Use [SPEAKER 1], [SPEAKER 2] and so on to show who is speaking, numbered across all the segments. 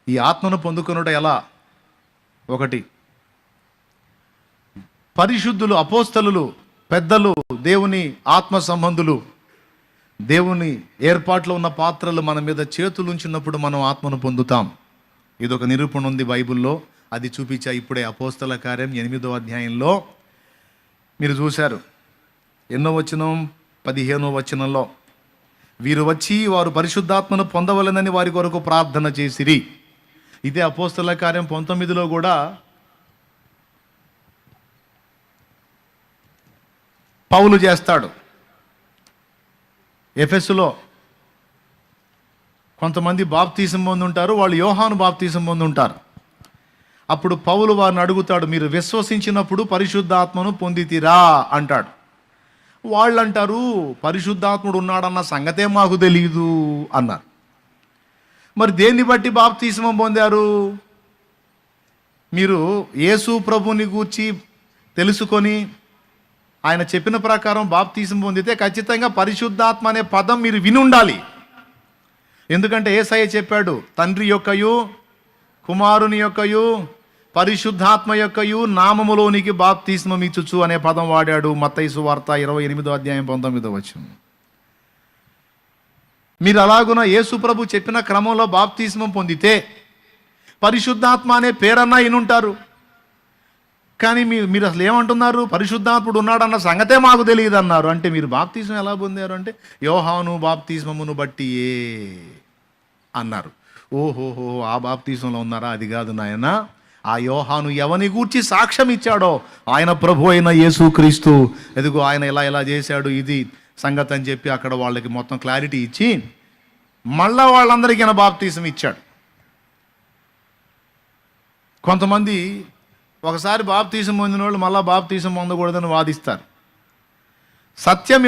[SPEAKER 1] ఈ ఆత్మను పొందుకొనుట ఎలా? ఒకటి, పరిశుద్ధులు, అపోస్తలులు, పెద్దలు, దేవుని ఆత్మ సంబంధులు, దేవుని ఏర్పాట్లో ఉన్న పాత్రలు మన మీద చేతులు ఉంచినప్పుడు మనం ఆత్మను పొందుతాం. ఇదొక నిరూపణ ఉంది బైబిల్లో, అది చూపించా ఇప్పుడే. అపోస్తల కార్యం 8వ అధ్యాయంలో మీరు చూశారు. ఎన్నో వచనం? 15వ వచనంలో, వీరు వచ్చి వారు పరిశుద్ధాత్మను పొందవలెనని వారి కొరకు ప్రార్థన చేసిరి. ఇదే అపోస్తల కార్యం 19లో కూడా పౌలు చేస్తాడు. ఎఫెసులో కొంతమంది బాప్తీసం పొంది ఉంటారు, వాళ్ళు యోహాను బాప్తీసం పొంది ఉంటారు. అప్పుడు పౌలు వారిని అడుగుతాడు, మీరు విశ్వసించినప్పుడు పరిశుద్ధాత్మను పొందితిరా అంటాడు. వాళ్ళు అంటారు, పరిశుద్ధాత్ముడు ఉన్నాడన్న సంగతే మాకు తెలియదు అన్నారు. మరి దేన్ని బట్టి బాప్తీసం పొందారు? మీరు యేసు ప్రభుని గూర్చి తెలుసుకొని ఆయన చెప్పిన ప్రకారం బాప్తీసం పొందితే ఖచ్చితంగా పరిశుద్ధాత్మ అనే పదం మీరు విని ఉండాలి. ఎందుకంటే యేసయ్య చెప్పాడు, తండ్రి యొక్కయు కుమారుని యొక్కయు పరిశుద్ధాత్మ యొక్కయు నామములోనికి బాప్తీస్మం ఇచ్చుచు అనే పదం వాడాడు. మత్తయి సువార్త 28వ అధ్యాయం 19వ వచనం. మీరు అలాగున యేసు ప్రభు చెప్పిన క్రమంలో బాప్తీస్మం పొందితే పరిశుద్ధాత్మ అనే పేరన్నా ఇనుంటారు. కానీ మీరు అసలు ఏమంటున్నారు? పరిశుద్ధాత్ముడు ఉన్నాడన్న సంగతే మాకు తెలియదు అన్నారు. అంటే మీరు బాప్తీస్మం ఎలా పొందారు అంటే యోహాను బాప్తీస్మమును బట్టియే అన్నారు. ఓహోహో, ఆ బాప్తీస్మంలో ఉన్నారా? అది కాదు నాయన, ఆ యోహాను ఎవని గూర్చి సాక్ష్యం ఇచ్చాడో ఆయన ప్రభు అయిన యేసుక్రీస్తు, ఎదుగో ఆయన ఇలా చేశాడు, ఇది సంగతి అని చెప్పి అక్కడ వాళ్ళకి మొత్తం క్లారిటీ ఇచ్చి మళ్ళా వాళ్ళందరికీ ఆయన బాప్తీసం ఇచ్చాడు. కొంతమంది ఒకసారి బాప్తీసం పొందిన వాళ్ళు మళ్ళా బాప్తీసం పొందకూడదని వాదిస్తారు. సత్యం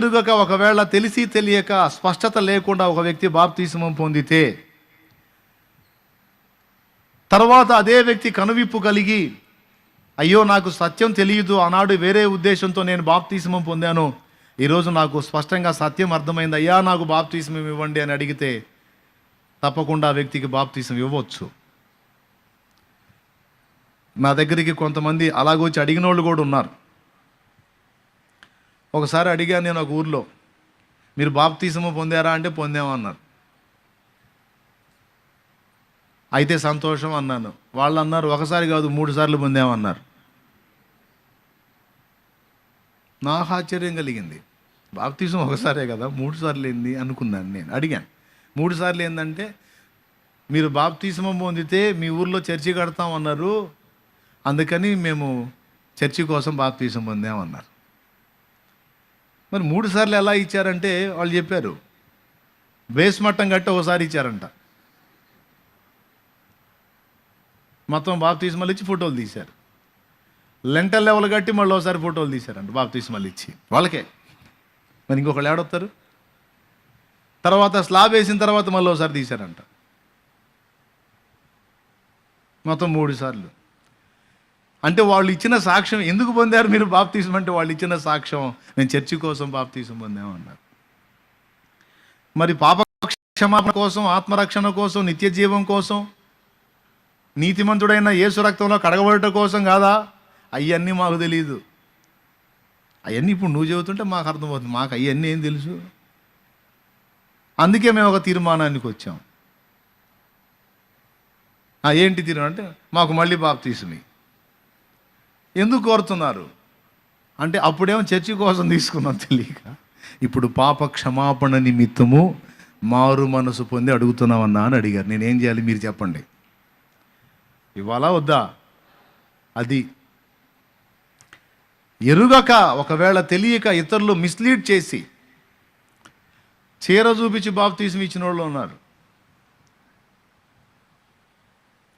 [SPEAKER 1] ఎరుగక ఒకవేళ తెలిసి తెలియక స్పష్టత లేకుండా ఒక వ్యక్తి బాప్తీసం పొందితే తర్వాత అదే వ్యక్తి కనువిప్పు కలిగి, అయ్యో నాకు సత్యం తెలియదు, ఆనాడు వేరే ఉద్దేశంతో నేను బాప్తీసం పొందాను, ఈరోజు నాకు స్పష్టంగా సత్యం అర్థమైంది, అయ్యా నాకు బాప్తీసం ఇవ్వండి అని అడిగితే తప్పకుండా ఆ వ్యక్తికి బాప్తీసం ఇవ్వచ్చు. నా దగ్గరికి కొంతమంది అలాగొచ్చి అడిగిన వాళ్ళు కూడా ఉన్నారు. ఒకసారి అడిగాను నేను ఒక ఊర్లో, మీరు బాప్తీసము పొందారా అంటే పొందామన్నారు. అయితే సంతోషం అన్నాను. వాళ్ళు అన్నారు, ఒకసారి కాదు 3 సార్లు పొందామన్నారు. నాకు ఆశ్చర్యం కలిగింది. బాప్తీసం ఒకసారే కదా, 3 సార్లు ఏంది అనుకున్నాను. నేను అడిగాను, 3 సార్లు ఏంటంటే, మీరు బాప్తీసం పొందితే మీ ఊర్లో చర్చి కడతామన్నారు, అందుకని మేము చర్చి కోసం బాప్తీసం పొందామన్నారు. మరి 3 సార్లు ఎలా ఇచ్చారంటే వాళ్ళు చెప్పారు, బేస్ మట్టం కట్టి ఒకసారి ఇచ్చారంట. మొత్తం బాప్తీస్మాలు ఇచ్చి ఫోటోలు తీశారు. లెంటల్ లెవెల్ కట్టి మళ్ళీ ఒకసారి ఫోటోలు తీశారంట బాప్తీస్మాలు ఇచ్చి వాళ్ళకే. మరి ఇంకొకళ్ళు ఏడొస్తారు? తర్వాత స్లాబ్ వేసిన తర్వాత మళ్ళీ ఒకసారి తీశారంట. మొత్తం 3 సార్లు. అంటే వాళ్ళు ఇచ్చిన సాక్ష్యం, ఎందుకు పొందారు మీరు బాప్తీసం అంటే వాళ్ళు ఇచ్చిన సాక్ష్యం, నేను చర్చి కోసం బాప్తీసం పొందామన్నారు. మరి పాప క్షమాపణ కోసం, ఆత్మరక్షణ కోసం, నిత్య జీవం కోసం, నీతిమంతుడైన యేసు రక్తంలో కడగబడటం కోసం కాదా? అవన్నీ మాకు తెలియదు. అవన్నీ ఇప్పుడు నువ్వు చెబుతుంటే మాకు అర్థమవుతుంది, మాకు అవన్నీ ఏం తెలుసు. అందుకే మేము ఒక తీర్మానానికి వచ్చాం. ఏంటి తీర్మానం అంటే, మాకు మళ్ళీ బాప్తీసమి. ఎందుకు కోరుతున్నారు అంటే, అప్పుడేమో చర్చి కోసం తీసుకున్నాం తెలియక, ఇప్పుడు పాప క్షమాపణ నిమిత్తము మారు మనసు పొంది అడుగుతున్నామన్నా అని అడిగారు. నేనేం చేయాలి మీరు చెప్పండి, ఇవ్వాలా వద్దా? అది ఎరుగక, ఒకవేళ తెలియక ఇతరులు మిస్లీడ్ చేసి చీర చూపించి బాప్తీసం ఇచ్చిన వాళ్ళు ఉన్నారు.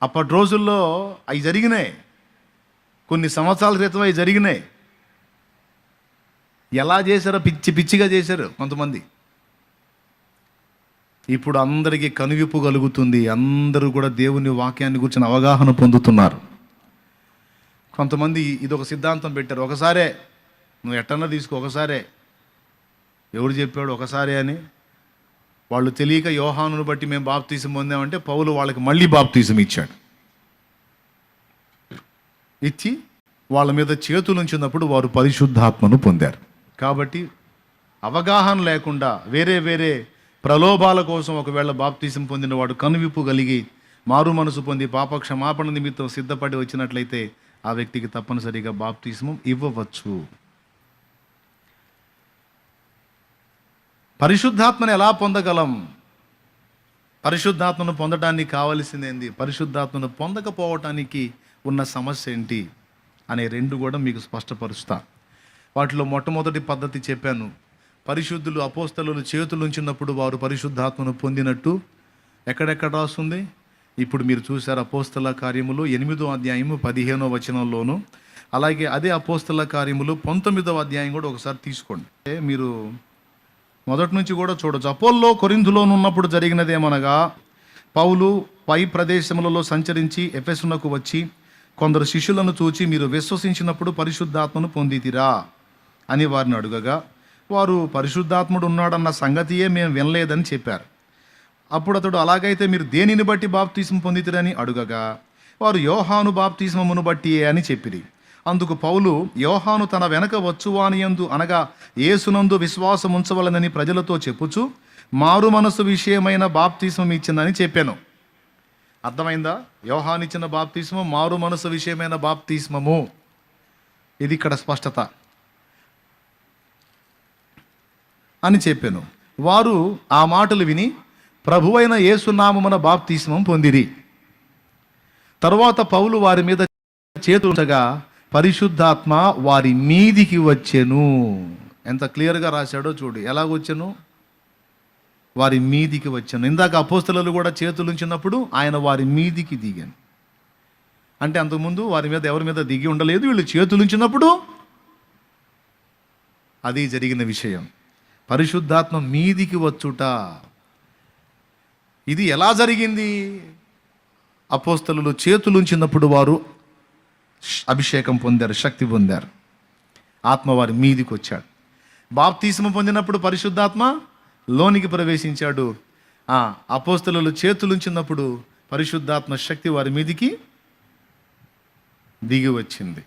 [SPEAKER 1] అప్పటి రోజుల్లో అవి జరిగినాయి, కొన్ని సంవత్సరాల క్రితం అవి జరిగినాయి. ఎలా చేశారో పిచ్చిగా చేశారు కొంతమంది. ఇప్పుడు అందరికీ కనువిప్పు కలుగుతుంది, అందరూ కూడా దేవుని వాక్యాన్ని గురించి అవగాహన పొందుతున్నారు. కొంతమంది ఇదొక సిద్ధాంతం పెట్టారు, ఒకసారే నువ్వు ఎట్టన్నా తీసుకో, ఒకసారే ఎవరు చెప్పాడు ఒకసారి అని. వాళ్ళు తెలియక యోహానును బట్టి మేము బాప్తీసం పొందామంటే పౌలు వాళ్ళకి మళ్ళీ బాప్తీసం ఇచ్చాడు. ఇచ్చి వాళ్ళ మీద చేతులు ఉంచినప్పుడు వారు పరిశుద్ధాత్మను పొందారు. కాబట్టి అవగాహన లేకుండా వేరే ప్రలోభాల కోసం ఒకవేళ బాప్తీసం పొందిన వాడు కనువిప్పు కలిగి మారు మనసు పొంది పాప క్షమాపణ నిమిత్తం సిద్ధపడి వచ్చినట్లయితే ఆ వ్యక్తికి తప్పనిసరిగా బాప్తీసం ఇవ్వవచ్చు. పరిశుద్ధాత్మను ఎలా పొందగలం? పరిశుద్ధాత్మను పొందడానికి కావలసిందేంది? పరిశుద్ధాత్మను పొందకపోవటానికి ఉన్న సమస్య ఏంటి అనే రెండు కూడా మీకు స్పష్టపరుస్తా. వాటిలో మొట్టమొదటి పద్ధతి చెప్పాను. పరిశుద్ధులు అపోస్తలులు చేతులుంచినప్పుడు వారు పరిశుద్ధాత్మను పొందినట్టు ఎక్కడెక్కడ రాస్తుంది? ఇప్పుడు మీరు చూశారు అపోస్తల కార్యములు 8వ అధ్యాయము 15వ వచనంలోను, అలాగే అదే అపోస్తల కార్యములు 19వ అధ్యాయం కూడా ఒకసారి తీసుకోండి. మీరు మొదటి నుంచి కూడా చూడొచ్చు. అపోల్లో కొరింథులోను ఉన్నప్పుడు జరిగినదేమనగా, పౌలు పై ప్రదేశములలో సంచరించి ఎఫెసునకు వచ్చి కొందరు శిష్యులను చూచి, మీరు విశ్వసించినప్పుడు పరిశుద్ధాత్మను పొందితిరా అని వారిని అడుగగా, వారు పరిశుద్ధాత్ముడు ఉన్నాడన్న సంగతియే మేము వినలేదని చెప్పారు. అప్పుడు అతడు, అలాగైతే మీరు దేనిని బట్టి బాప్తీసం పొందితిరని అడుగగా, వారు యోహాను బాప్తీసమును బట్టియే అని చెప్పిరి. అందుకు పౌలు, యోహాను తన వెనక వచ్చువానియందు అనగా యేసునందు విశ్వాసం ఉంచవలనని ప్రజలతో చెప్పుచు మారు మనసు విషయమైన బాప్తీసం ఇచ్చిందని చెప్పాను. అర్థమైందా? యోహాను ఇచ్చిన బాప్తీసము మారు మనసు విషయమైన బాప్తీస్మము. ఇది ఇక్కడ స్పష్టత అని చెప్పాను. వారు ఆ మాటలు విని ప్రభువైన యేసునామమున బాప్తీస్మం పొందిరి. తరువాత పౌలు వారి మీద చేతులుంచగా పరిశుద్ధాత్మ వారి మీదికి వచ్చెను. ఎంత క్లియర్గా రాశాడో చూడు. ఎలాగొచ్చెను? వారి మీదికి వచ్చాను. ఇందాక అపోస్తలులు కూడా చేతులుంచినప్పుడు ఆయన వారి మీదికి దిగాను. అంటే అంతకుముందు వారి మీద ఎవరి మీద దిగి ఉండలేదు. వీళ్ళు చేతులుంచినప్పుడు అది జరిగిన విషయం. పరిశుద్ధాత్మ మీదికి వచ్చుట. ఇది ఎలా జరిగింది? అపోస్తలులు చేతులుంచినప్పుడు వారు అభిషేకం పొందారు, శక్తి పొందారు, ఆత్మ వారి మీదికి వచ్చాడు. బాప్తీసము పొందినప్పుడు పరిశుద్ధాత్మ లోనికి ప్రవేశించాడు. అపోస్తలులు చేతులుంచినప్పుడు పరిశుద్ధాత్మ శక్తి వారి మీదికి దిగి వచ్చింది.